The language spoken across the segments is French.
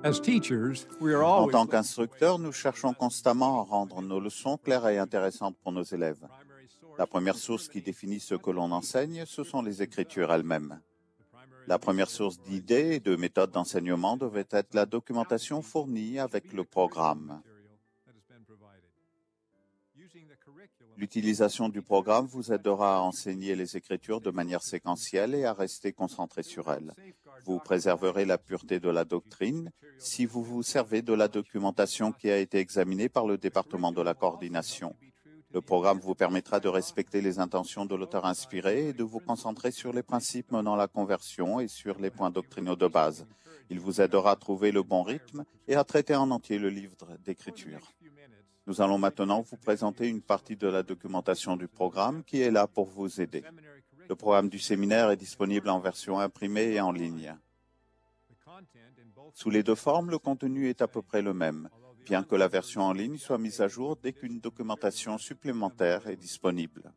En tant qu'instructeurs, nous cherchons constamment à rendre nos leçons claires et intéressantes pour nos élèves. La première source qui définit ce que l'on enseigne, ce sont les Écritures elles-mêmes. La première source d'idées et de méthodes d'enseignement devait être la documentation fournie avec le programme. L'utilisation du programme vous aidera à enseigner les Écritures de manière séquentielle et à rester concentré sur elles. Vous préserverez la pureté de la doctrine si vous vous servez de la documentation qui a été examinée par le département de la coordination. Le programme vous permettra de respecter les intentions de l'auteur inspiré et de vous concentrer sur les principes menant la conversion et sur les points doctrinaux de base. Il vous aidera à trouver le bon rythme et à traiter en entier le livre d'Écriture. Nous allons maintenant vous présenter une partie de la documentation du programme qui est là pour vous aider. Le programme du séminaire est disponible en version imprimée et en ligne. Sous les deux formes, le contenu est à peu près le même, bien que la version en ligne soit mise à jour dès qu'une documentation supplémentaire est disponible.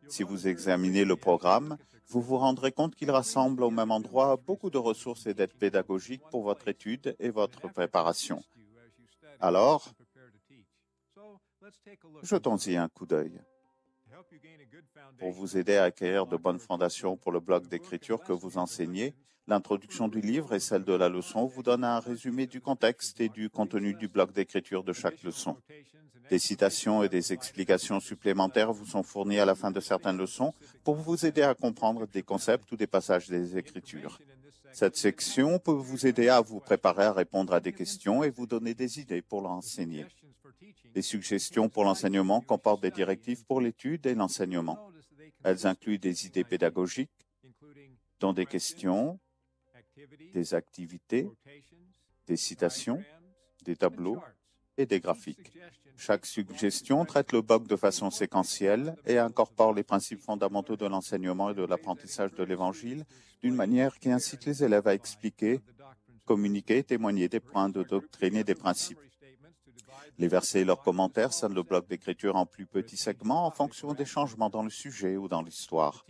Si vous examinez le programme, vous vous rendrez compte qu'il rassemble au même endroit beaucoup de ressources et d'aides pédagogiques pour votre étude et votre préparation. Alors, jetons-y un coup d'œil. Pour vous aider à acquérir de bonnes fondations pour le bloc d'écriture que vous enseignez, l'introduction du livre et celle de la leçon vous donnent un résumé du contexte et du contenu du bloc d'écriture de chaque leçon. Des citations et des explications supplémentaires vous sont fournies à la fin de certaines leçons pour vous aider à comprendre des concepts ou des passages des Écritures. Cette section peut vous aider à vous préparer à répondre à des questions et vous donner des idées pour l'enseigner. Les suggestions pour l'enseignement comportent des directives pour l'étude et l'enseignement. Elles incluent des idées pédagogiques, dont des questions, des activités, des citations, des tableaux et des graphiques. Chaque suggestion traite le bloc de façon séquentielle et incorpore les principes fondamentaux de l'enseignement et de l'apprentissage de l'Évangile d'une manière qui incite les élèves à expliquer, communiquer et témoigner des points de doctrine et des principes. Les versets et leurs commentaires scindent le bloc d'écriture en plus petits segments en fonction des changements dans le sujet ou dans l'histoire.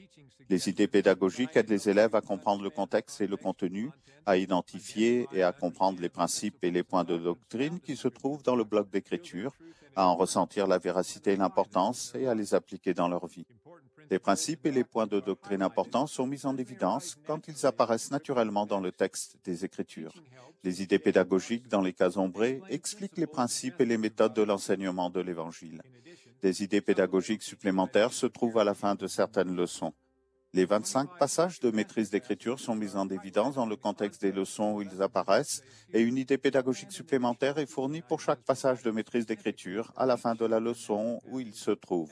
Les idées pédagogiques aident les élèves à comprendre le contexte et le contenu, à identifier et à comprendre les principes et les points de doctrine qui se trouvent dans le bloc d'écriture, à en ressentir la véracité et l'importance et à les appliquer dans leur vie. Les principes et les points de doctrine importants sont mis en évidence quand ils apparaissent naturellement dans le texte des Écritures. Les idées pédagogiques, dans les cas ombrés, expliquent les principes et les méthodes de l'enseignement de l'Évangile. Des idées pédagogiques supplémentaires se trouvent à la fin de certaines leçons. Les 25 passages de maîtrise d'écriture sont mis en évidence dans le contexte des leçons où ils apparaissent et une idée pédagogique supplémentaire est fournie pour chaque passage de maîtrise d'écriture à la fin de la leçon où il se trouve.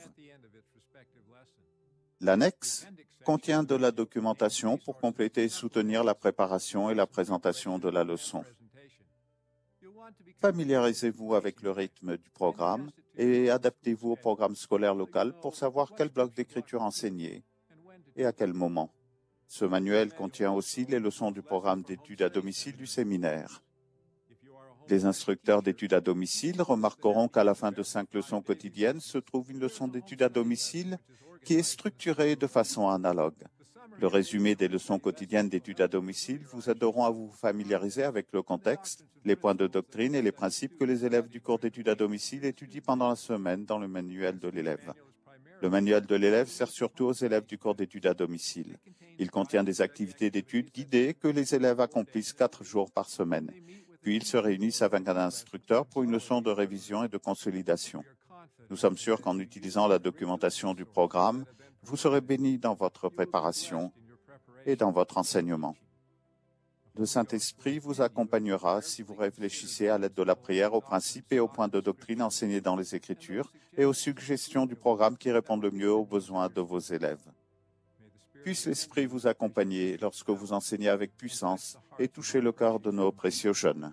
L'annexe contient de la documentation pour compléter et soutenir la préparation et la présentation de la leçon. Familiarisez-vous avec le rythme du programme et adaptez-vous au programme scolaire local pour savoir quel bloc d'écriture enseigner et à quel moment. Ce manuel contient aussi les leçons du programme d'études à domicile du séminaire. Les instructeurs d'études à domicile remarqueront qu'à la fin de 5 leçons quotidiennes se trouve une leçon d'études à domicile qui est structurée de façon analogue. Le résumé des leçons quotidiennes d'études à domicile vous aideront à vous familiariser avec le contexte, les points de doctrine et les principes que les élèves du cours d'études à domicile étudient pendant la semaine dans le manuel de l'élève. Le manuel de l'élève sert surtout aux élèves du cours d'études à domicile. Il contient des activités d'études guidées que les élèves accomplissent 4 jours par semaine. Puis ils se réunissent avec un instructeur pour une leçon de révision et de consolidation. Nous sommes sûrs qu'en utilisant la documentation du programme, vous serez bénis dans votre préparation et dans votre enseignement. Le Saint-Esprit vous accompagnera si vous réfléchissez à l'aide de la prière aux principes et aux points de doctrine enseignés dans les Écritures et aux suggestions du programme qui répondent le mieux aux besoins de vos élèves. Puisse l'Esprit vous accompagner lorsque vous enseignez avec puissance et toucher le cœur de nos précieux jeunes.